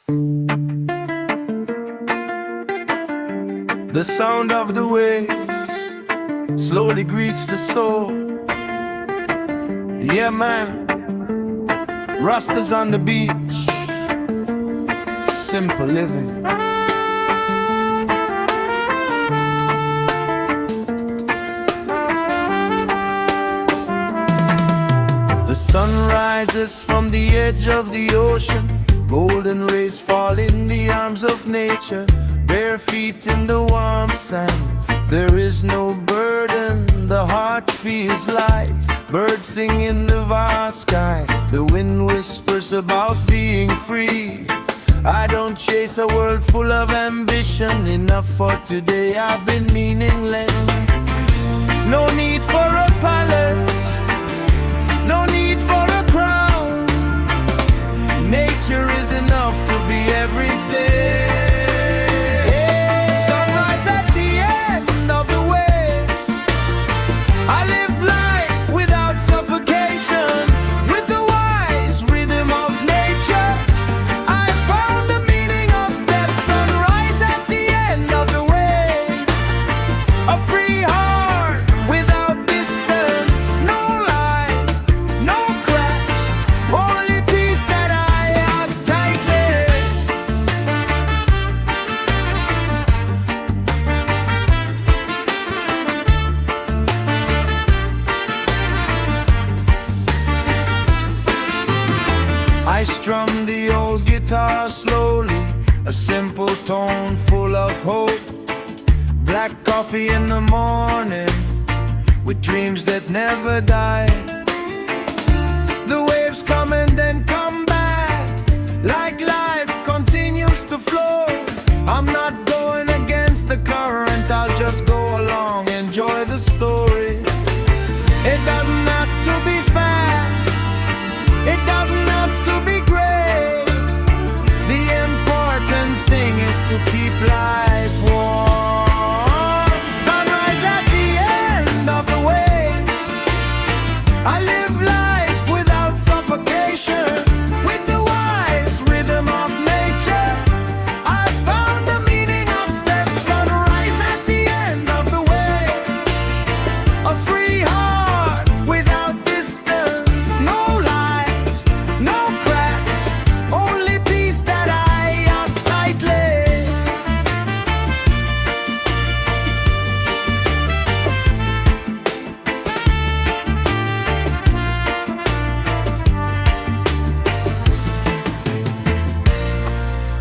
The sound of the waves slowly greets the soul. Yeah, man, Rastas on the beach, simple living. The sun rises from the edge of the ocean. Golden rays fall in the arms of nature. Bare feet in the warm sand. There is no burden, the heart feels light. Birds sing in the vast sky. The wind whispers about being free. I don't chase a world full of ambition. Enough for today, I've been meaningless. No need for a palace, no need for a crown. Nature is enough to be everything. Sunrise at the end of the waves. I live life without suffocation. With the wise rhythm of nature, I found the meaning of steps. Sunrise at the end of the waves. A free heart without distance. No lies, no cracks, only peace that I hug tightly. I strum the old guitar slowly, a simple tone full of hope. Black coffee in the morning, with dreams that never die. The waves come and then come back, like life continues to flow. I'm not going against the current, I'll just go along, enjoy the story. It doesn't have to be fast, it doesn't have to be great. The important thing is to keep life warm. Sunrise at the end of the waves. I live life without suffocation. With the wise rhythm of nature, I found the meaning of steps. Sunrise at the end of the way. A free heart without distance. No lies, no cracks, only peace that I hug tightly.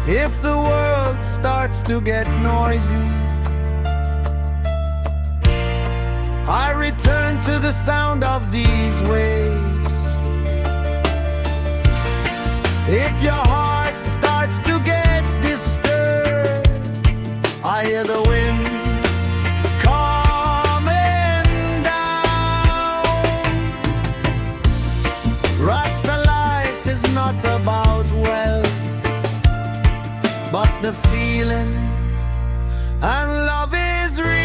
If the world starts to get noisy, I return to the sound of these waves. If your heart starts to get disturbed, I hear the wind coming down. Rasta life is not about wealth, but the feeling and love is real.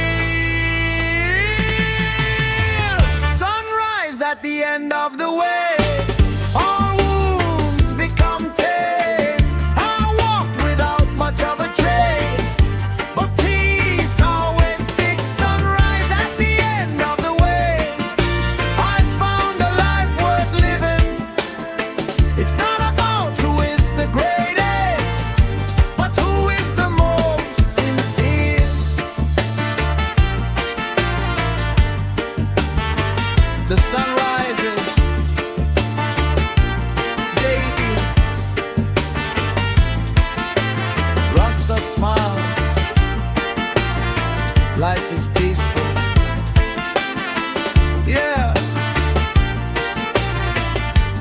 Sunrise at the end of the way. All wounds become tame. I walked without much of a trace, but peace always sticks. Sunrise at the end of the way. I found a life worth living. It's not about who is the greatest, but who is the most sincere. The sun rises, baby. Rasta smiles. Life is peaceful. Yeah.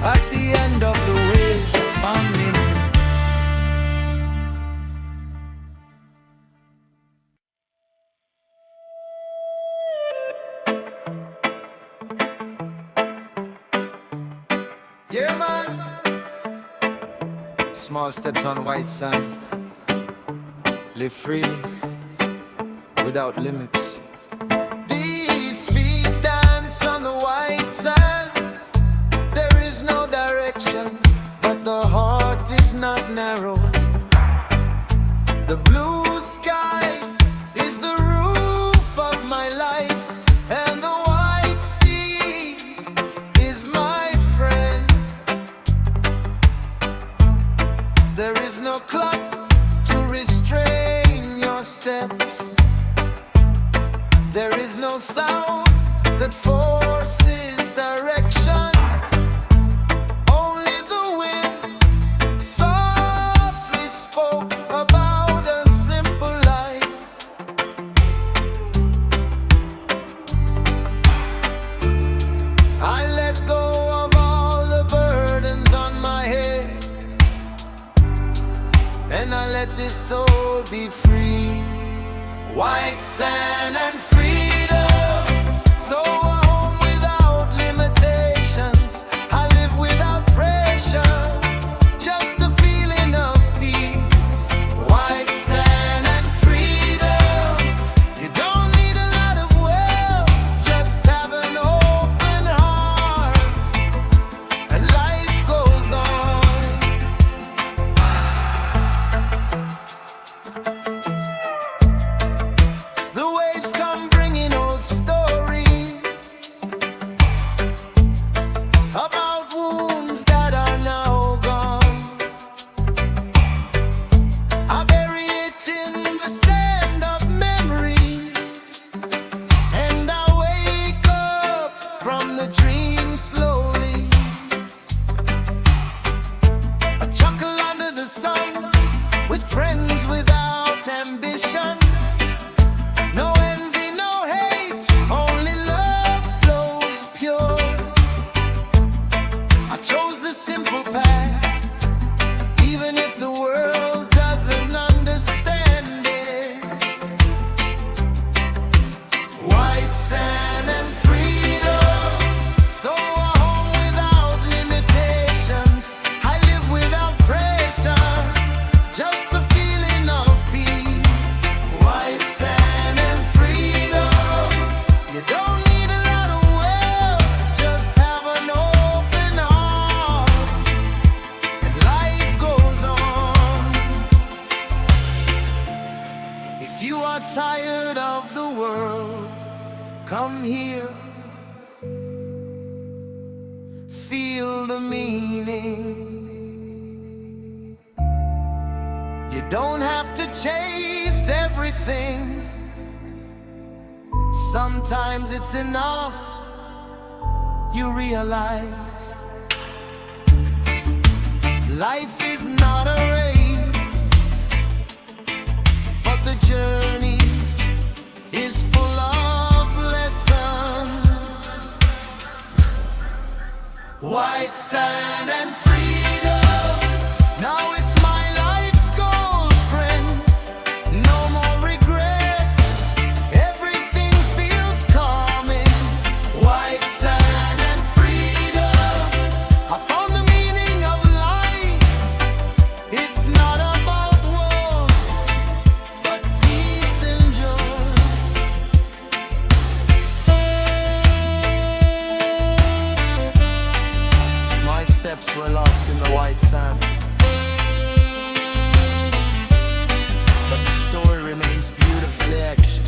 At the end of the waves, I found meaning. Yeah, man. Small steps on white sand. Live freely, without limits. These feet dance on the white sand. There is no direction, but the heart is not narrow. The blue sky is the roof of my life, and the white sea is my friend. There is no clock to restrain your steps. There is no sound that forces direction. Only the wind softly spoke about a simple life. I let go of all the burdens on my head, and I let this soul be free. White sand and freedom, so a home without limitations. I live without pressure, just a feeling of peace. White sand and freedom, you don't need a lot of wealth, just have an open heart, and life goes on. The waves come bringing old stories about wounds that are now gone. I bury it in the sand of memories, and I wake up from the dream slowly. I chuckle under the sun with friends without ambition. No envy, no hate, only love flows pure. I chose the simple path, even if the world doesn't understand it. White sand and freedom, so a home without limitations. I live without pressure, just a feeling of peace. White sand and freedom, you don't need a lot of wealth, just have an open heart, and life goes on. If you are tired of the world, come here, feel the meaning. You don't have to chase everything. Sometimes it's enough, you realize. Life is not a race, but the journey is full of lessons. White sand and freedom, now it's my life's goal, friend. No more regrets, everything feels calming. White sand and freedom, I found the meaning of life. It's not about wars, but peace and joy. My steps were lost in the white sand, but the story remains beautifully etched.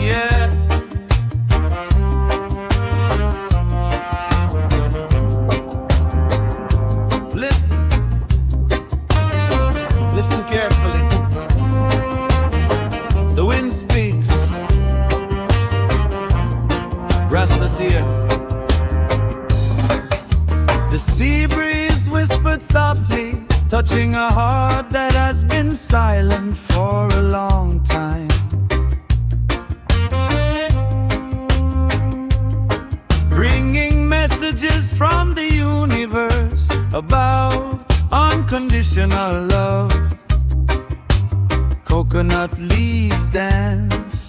Yeah. Listen carefully. The wind speaks. Rasta's here. The sea breeze whispered softly, touching a heart that has been silent for a long time. Bringing messages from the universe about unconditional love. Coconut leaves dance,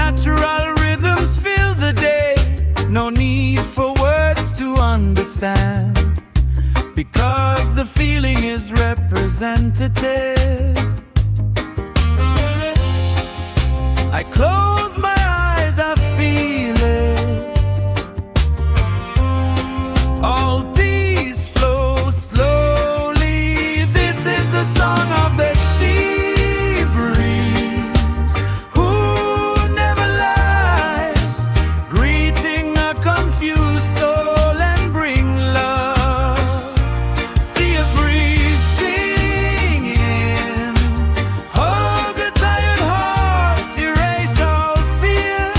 natural rhythms fill the day. No need for words to understand. understand, because the feeling is representative. I close my eyes, I feel it. All peace flows slowly. This is the song of the sea breeze, who never lies, greeting a confused soul and bring love. See a breeze singing, hug a tired heart, erase all fear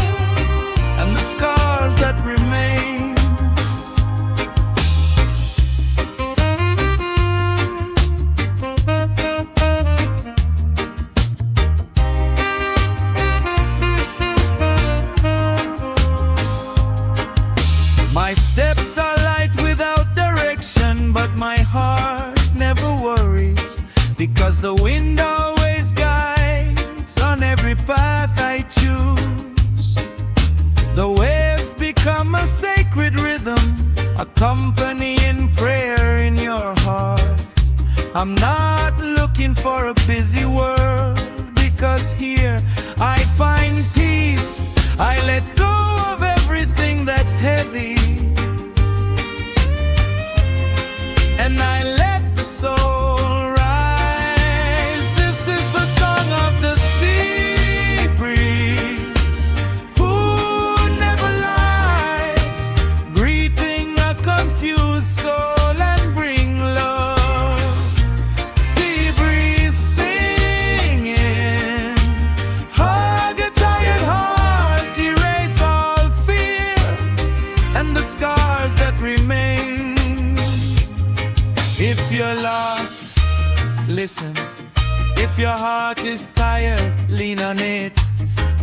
and the scars that remain. My steps are light without direction, but my heart never worries, because the wind always guides on every path I choose. The waves become a sacred rhythm, accompanying prayer in your heart. I'm not looking for a busy world, because here I find peace. I let go of everything that's heavy, and I let the soul rise. This is the song of the sea breeze, who never lies, greeting a confused soul and bring love. Sea breeze singing, hug a tired heart, erase all fear and the scars that remain. If you're lost, listen. If your heart is tired, lean on it.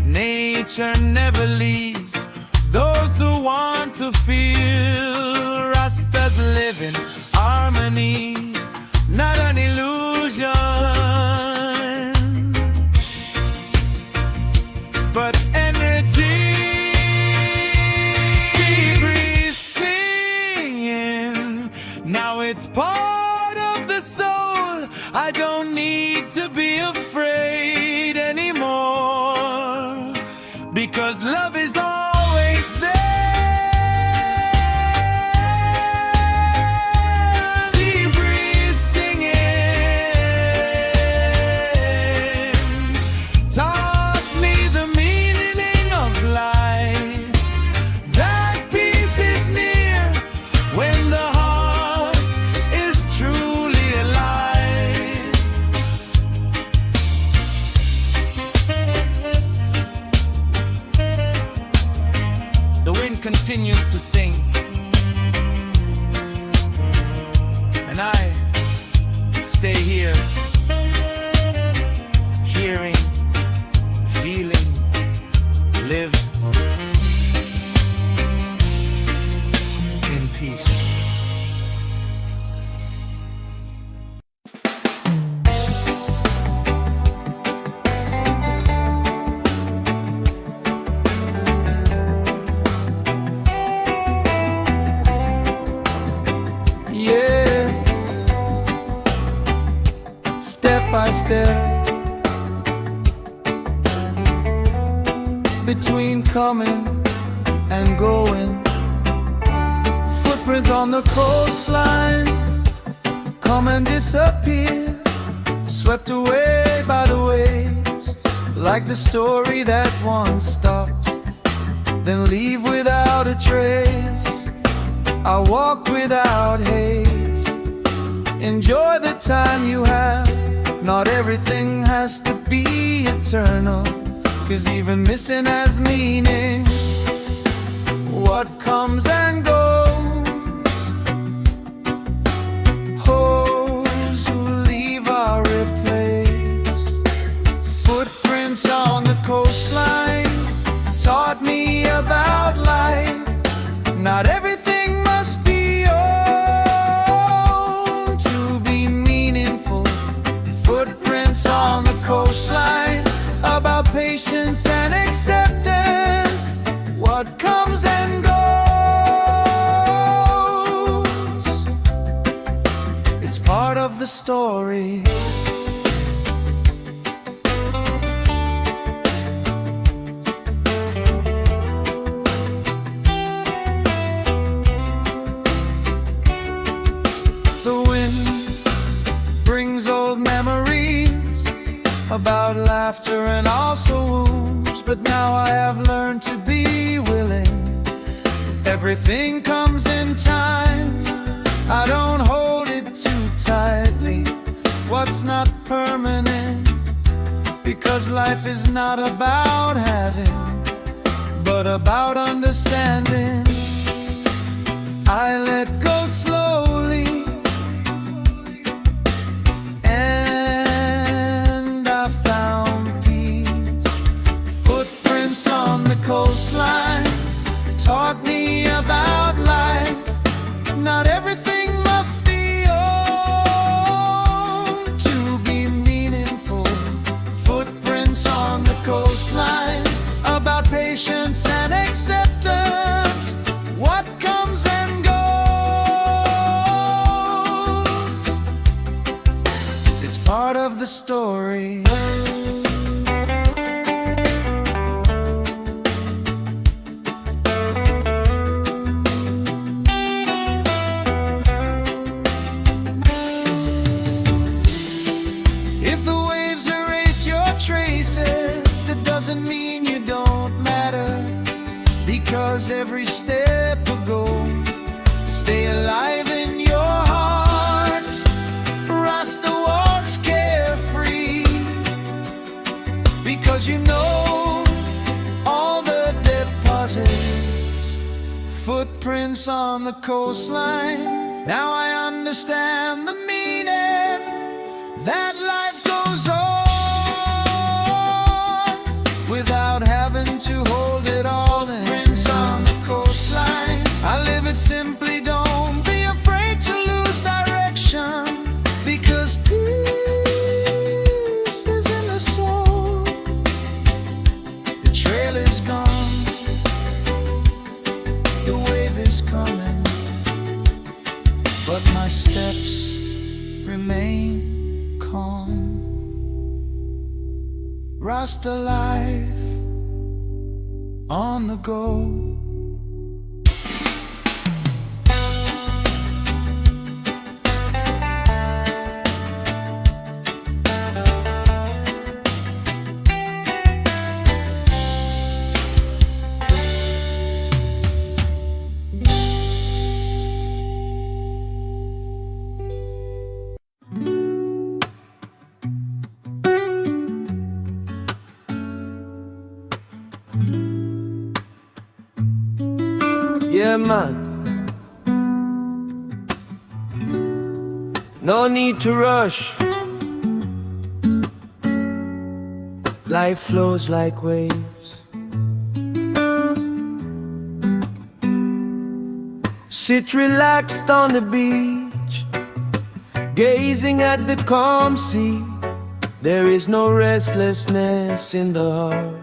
Nature never leaves those who want to feel. Rastas live in harmony, not an illusion, but energy. Sea breeze singing, now it's part of the soul. I don't need to be afraid anymore, because love is always there. Sea breeze singing taught me the meaning of life, that peace is near when the heart is truly alive. The wind continues to sing, and I stay here, hearing, feeling, live in peace. Yeah, step by step, between coming and going, footprints on the coastline come and disappear, swept away by the waves, like the story that once stopped, then leave without a trace. I walk without haste, enjoy the time you have. Not everything has to be eternal, 'cause even missing has meaning. What comes and goes, those who leave are replaced. Footprints on the coastline taught me about life. Not everything must be owned to be meaningful. Footprints on the coastline, about patience and acceptance. What comes and goes. story. The wind brings old memories about laughter and also wounds, but now I have learned to be willing. Everything comes in time. I don't hold it too tightly, what's not permanent, because life is not about having, but about understanding. I let go slowly, and I found peace. Footprints on the coastline taught me about life. Not everything must be owned to be meaningful. Footprints on the coastline about patience and acceptance. What comes and goes, it's part of the story. That doesn't mean you don't matter, because every step ago, stay alive in your heart. Rasta walks carefree, because you know all the deposits. Footprints on the coastline. Now I understand the meaning that life goes on without having to hold it all in. Footprints on the coastline. I live it simply, don't be afraid to lose direction, because peace is in the soul. The trail is gone, the wave is coming, but my steps remain calm. Rasta life on the go. Yeah, man. No need to rush. Life flows like waves. Sit relaxed on the beach, gazing at the calm sea. There is no restlessness in the heart.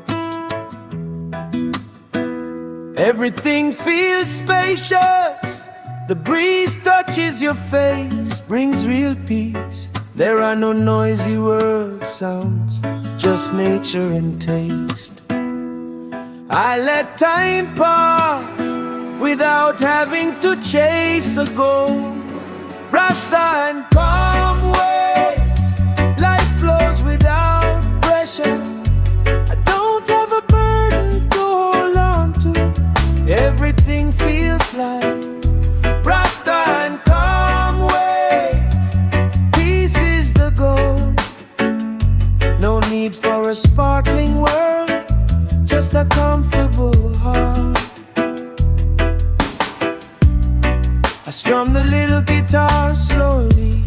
Everything feels spacious. The breeze touches your face, brings real peace. There are no noisy world sounds, just nature and taste. I let time pass without having to chase a goal. Rasta and calm waves, life flows without pressure. I don't have a burden to hold on to. Everything feels like Rasta and calm waves. Peace is the goal. No need for a sparkling world, just a comfortable heart. I strum the little guitar slowly.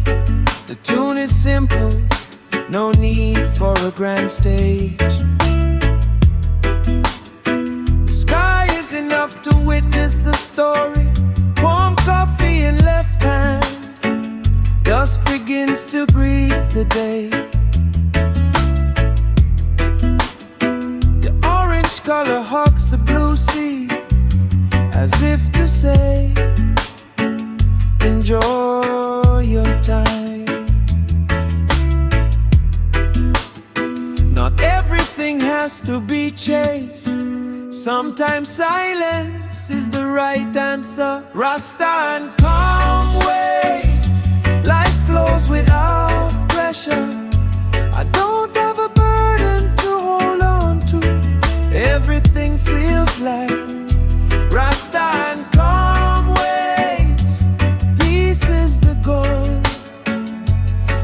The tune is simple, no need for a grand stage. The sky is enough to witness the story. Warm coffee in left hand, dusk begins to greet the day. The orange color hugs the blue sea, as if to say, enjoy your time. has to be chased. Sometimes silence is the right answer. Rasta and calm ways, life flows without pressure. I don't have a burden to hold on to. Everything feels like Rasta and calm ways. Peace is the goal.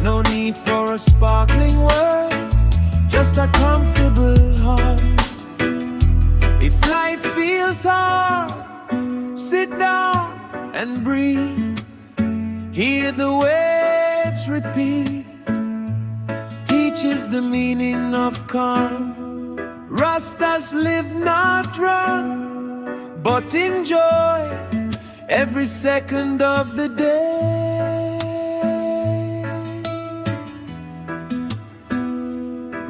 No need for a sparkling world, just a comfortable heart. If life feels hard, sit down and breathe. Hear the waves repeat. Teaches the meaning of calm. Rastas live not wrong, but enjoy every second of the day.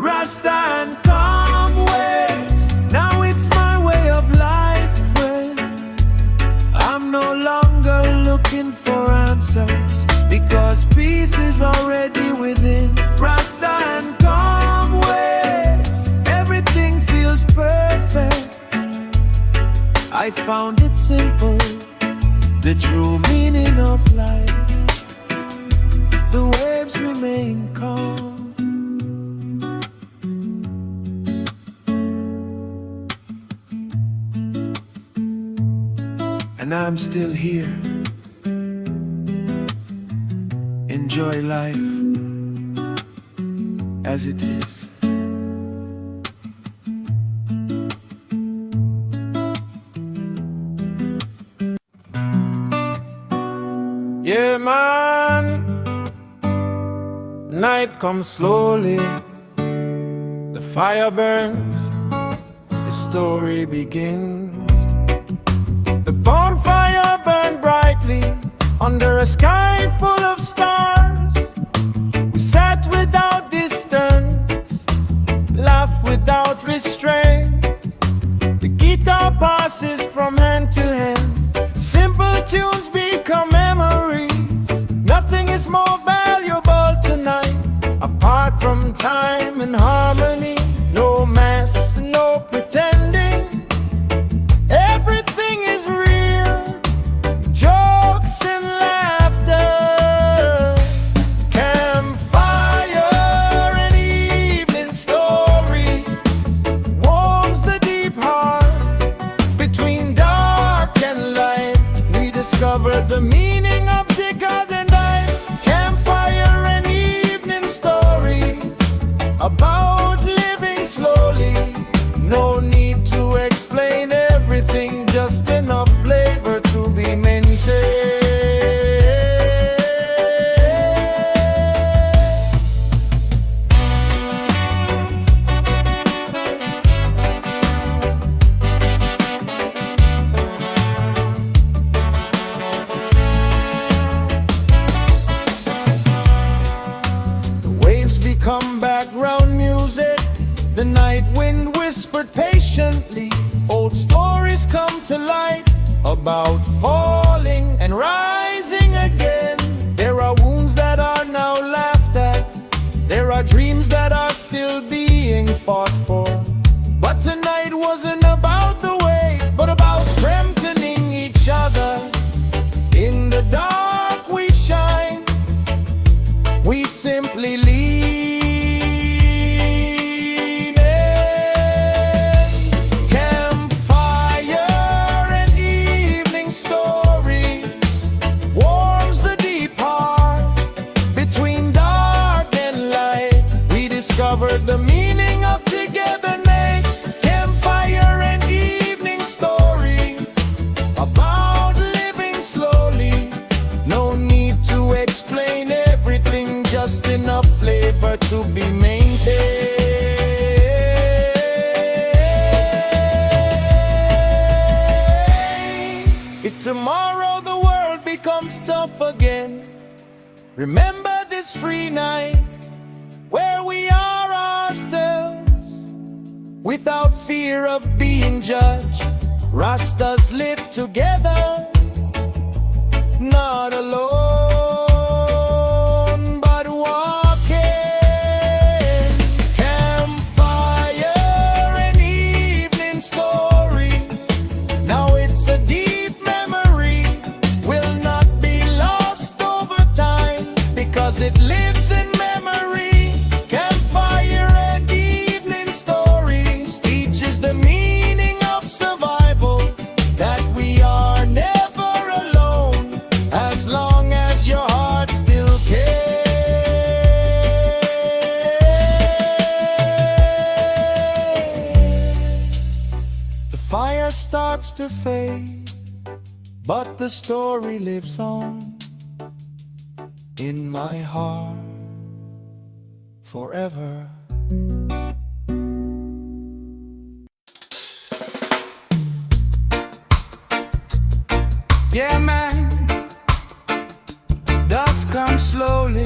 Rasta and calm ways, now it's my way of life, friend. I'm no longer looking for answers, because peace is already within. Rasta and calm ways, everything feels perfect. I found it simple, the true meaning of life. The waves remain calm. And I'm still here. Enjoy life as it is. Yeah, man. Night comes slowly. The fire burns. The story begins. The bonfire burned brightly under a sky full of stars. We sat without distance, laughed without restraint. The guitar passes from hand to hand. Simple tunes become memories. Nothing is more valuable tonight, apart from time and harmony. No masks, no pretending. Everything is real, jokes and laughter. Campfire and evening story warms the deep heart. Between dark and light, we discovered the meaning of decadent life. Campfire and evening stories about living slowly. No need to explain everything, just enough flavor to be maintained. The waves become background music. The night wind whispered patiently. Old stories come to life about falling and rising again. There are wounds that are now laughed at. There are dreams that are still being fought for. But tonight wasn't about the way, but about strengthening each other. In the dark we shine. We simply leave. Discovered the meaning of togetherness. Campfire and evening story about living slowly. No need to explain everything, just enough flavor to be maintained. If tomorrow the world becomes tough again, remember this free night, where we are ourselves, without fear of being judged. Rastas live together, not alone, but walking. Campfire to fade, but the story lives on in my heart forever. Yeah, man, dusk comes slowly.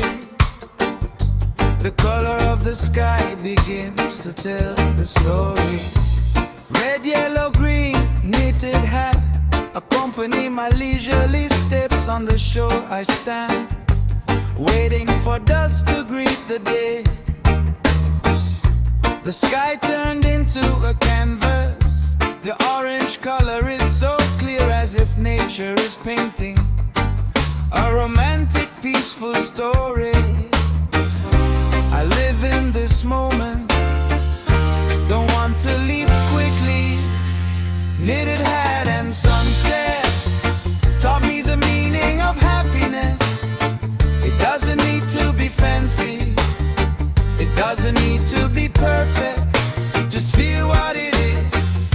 The color of the sky begins to tell the story. Red, yellow, green, knitted hat accompany my leisurely steps. On the shore I stand, waiting for dusk to greet the day. The sky turned into a canvas. The orange color is so clear, as if nature is painting a romantic, peaceful story. I live in this moment, don't want to leave quickly. Knitted hat and sunset taught me the meaning of happiness. It doesn't need to be fancy, it doesn't need to be perfect, just feel what it is.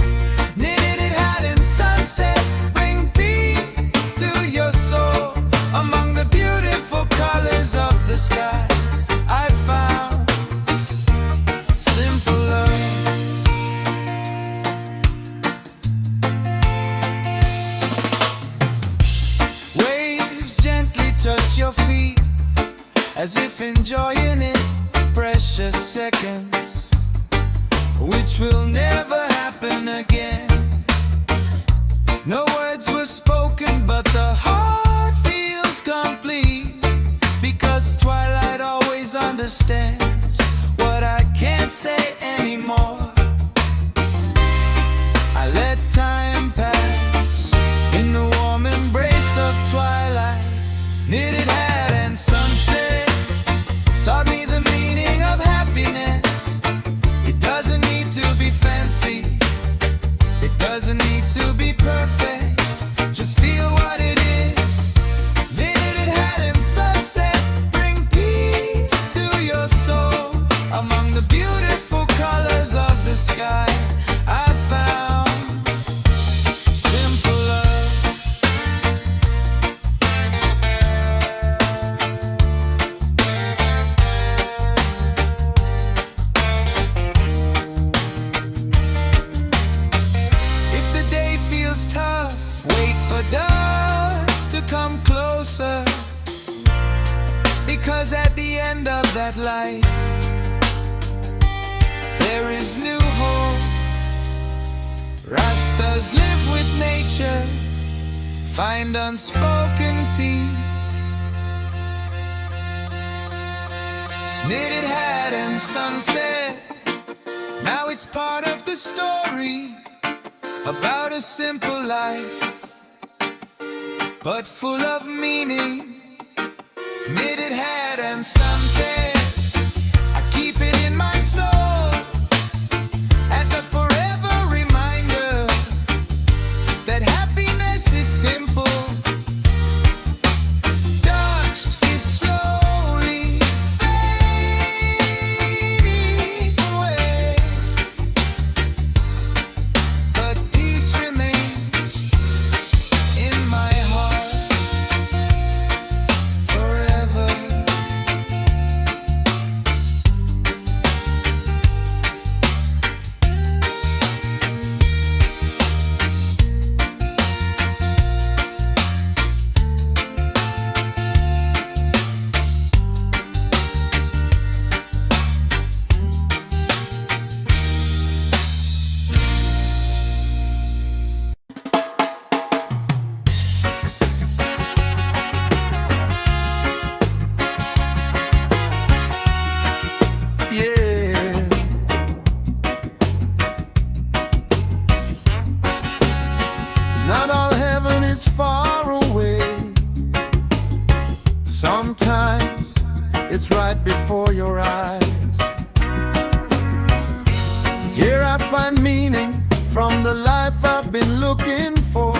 Knitted hat and sunset bring peace to your soul. Among the beautiful colors of the sky, I found simple love. Waves gently touch your feet, as if enjoying it. Precious seconds, which will never happen again. No words were spoken, but the heart feels complete, because twilight always understands what I can't say anymore. I let time pass in the warm embrace of twilight. Knitted hat and sunset taught me the meaning of happiness. It doesn't need to be fancy, it doesn't need to be perfect, just feel what it is. Knitted hat and sunset bring peace to your soul. Among the beautiful colors of the sky, I found simple love. If the day feels tough, wait for dusk to come closer, because at the end of that light there is new hope. Rastas live with nature, find unspoken peace. Knitted hat and sunset, now it's part of the story, about a simple life, but full of meaning. Knitted hat and sunset, I keep it in my soul, as a forever reminder that happiness is simple. Dust is slowly fading away, but peace remains in my heart forever. Yeah. Not all heaven is far away. Sometimes it's right before your eyes. Here I find meaning from the life I've been looking for.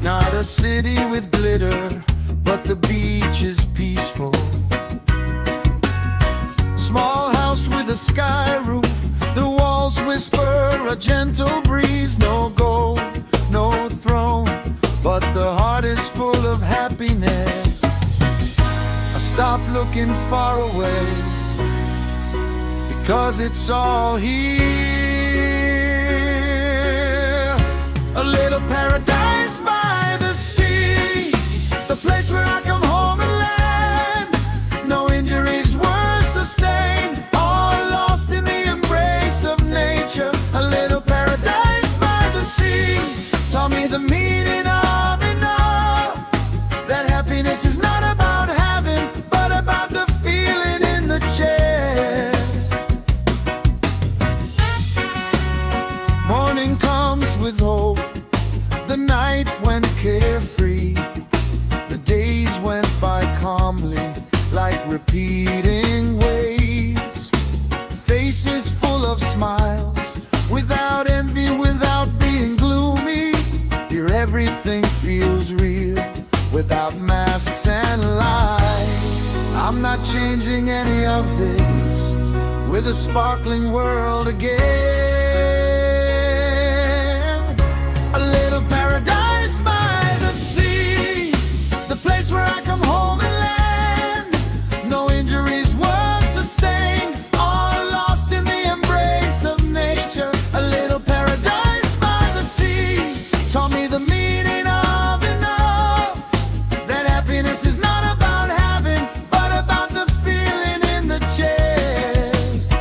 Not a city with glitter, but the beach is peaceful. Small house with a sky roof, the walls whisper a gentle breeze. No gold, no but the heart is full of happiness. I stop looking far away, because it's all here. A little paradise by the sea, the place where I come home and land. No injuries were sustained, all lost in the embrace of nature. A little paradise by the sea taught me the meaning of enough, that happiness is not about having, but about the feeling in the chest. Morning comes with hope, the night went carefree, the days went by calmly like repeating waves. Faces full of smiles, without envy, without being gloomy. Here everything feels real, without masks and lies. I'm not changing any of this, with a sparkling world again. A little paradise by the sea, the place where I come home and land. No injuries were sustained, all lost in the embrace of nature. A little paradise by the sea taught me the meaning of enough, that happiness is not about having, but about the feeling in the chest.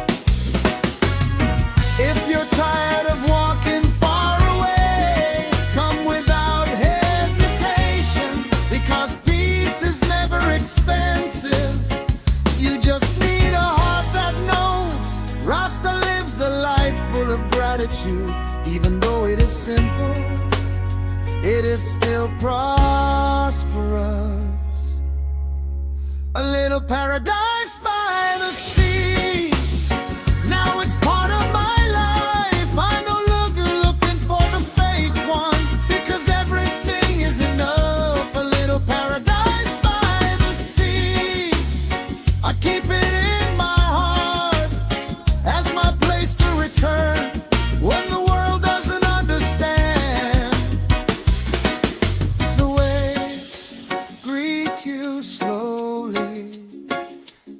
If you're tired of walking far away, come without hesitation, because peace is never expensive. You just need a heart that knows Rasta lives a life full of gratitude. Even though it is simple, it is still prosperous. A little paradise by the sea, now it's part of my life. I no longer looking for the fake one, because everything is enough. A little paradise by the sea, I keep it in my heart as my place to return when the world doesn't understand. The waves greet you slowly,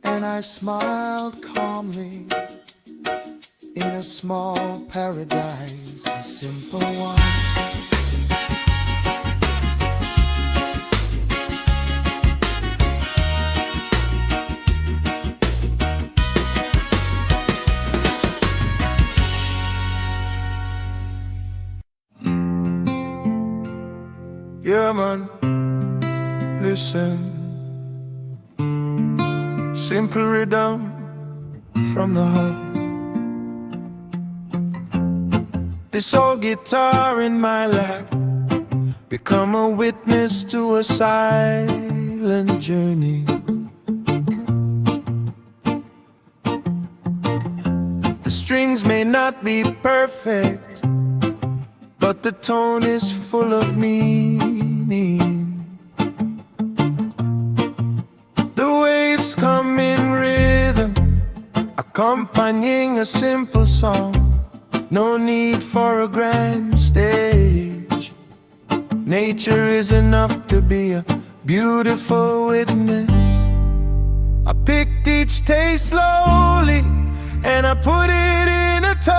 and I smiled calmly in a small paradise, a simple one. Yeah, man, listen. Simple rhythm from the heart. This old guitar in my lap, become a witness to a silent journey. The strings may not be perfect, but the tone is full of meaning. The waves come in rhythm, accompanying a simple song. No need for a grand stage. Nature is enough to be a beautiful witness. I picked each taste slowly, and I put it in a tone.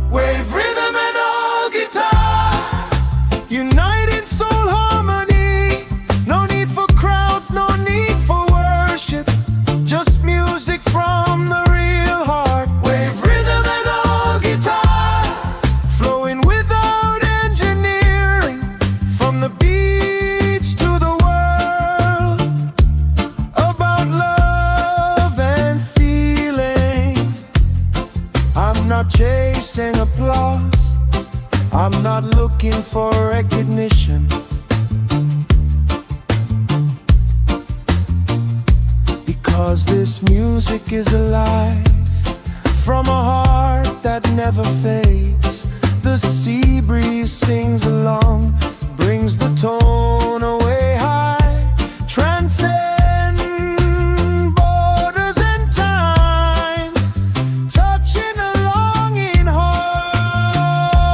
Wave rhythm and all guitar, uniting soul harmony. No need for crowds, no need for worship, just music from the real heart. Wave rhythm and all guitar, flowing without engineering, from the beach to the world, about love and feeling. I'm not chasing applause, I'm not looking for recognition. Because this music is alive, from a heart that never fades. The sea breeze sings along, brings the tone away high, transcend borders and time, touching a longing heart.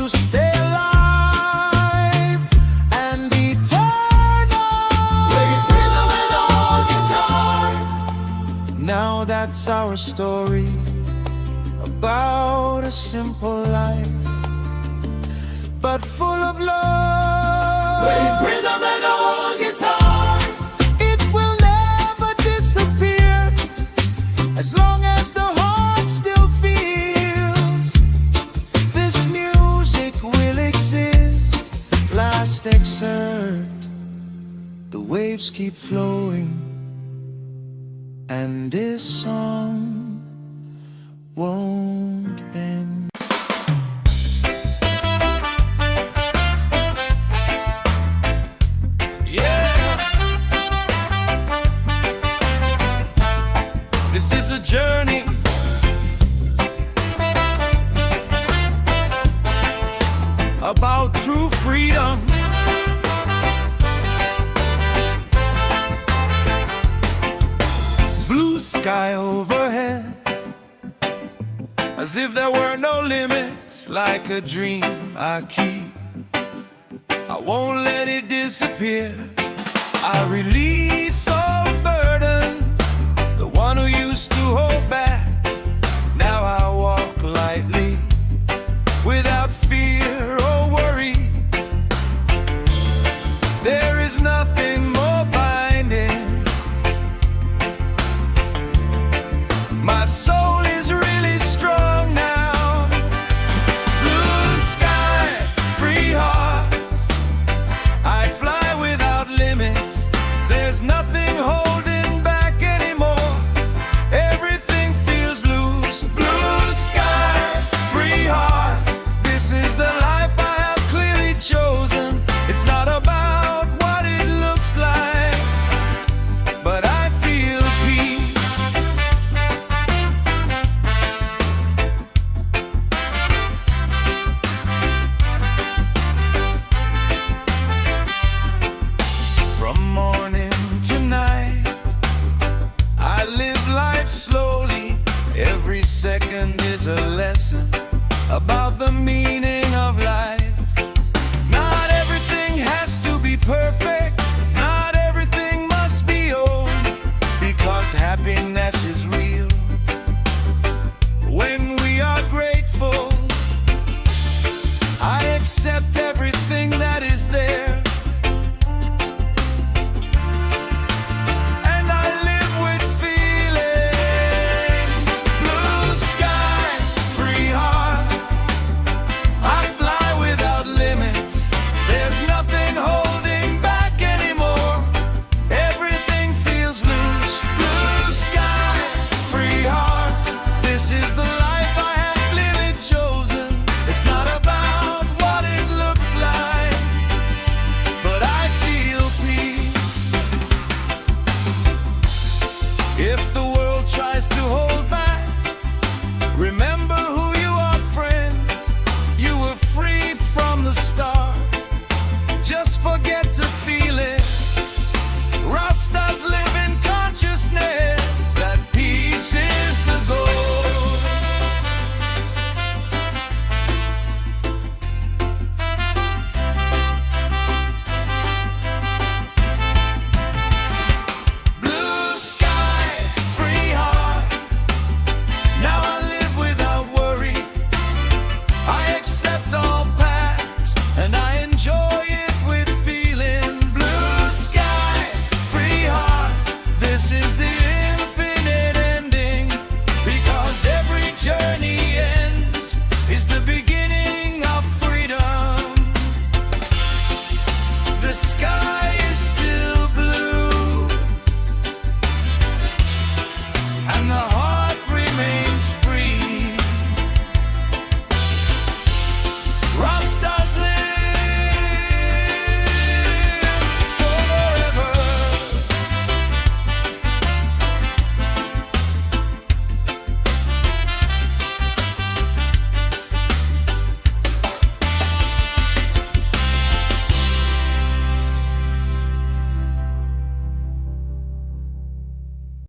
to stay alive and eternal. With rhythm and all guitar. Now that's our story about a simple life, but full of love. With rhythm and all guitar. It will never disappear as long as the heart still feels. This music will exist. Last excerpt. The waves keep flowing, and this song won't end. This is a journey about true freedom. Blue sky overhead, as if there were no limits, like a dream I keep. I won't let it disappear. I release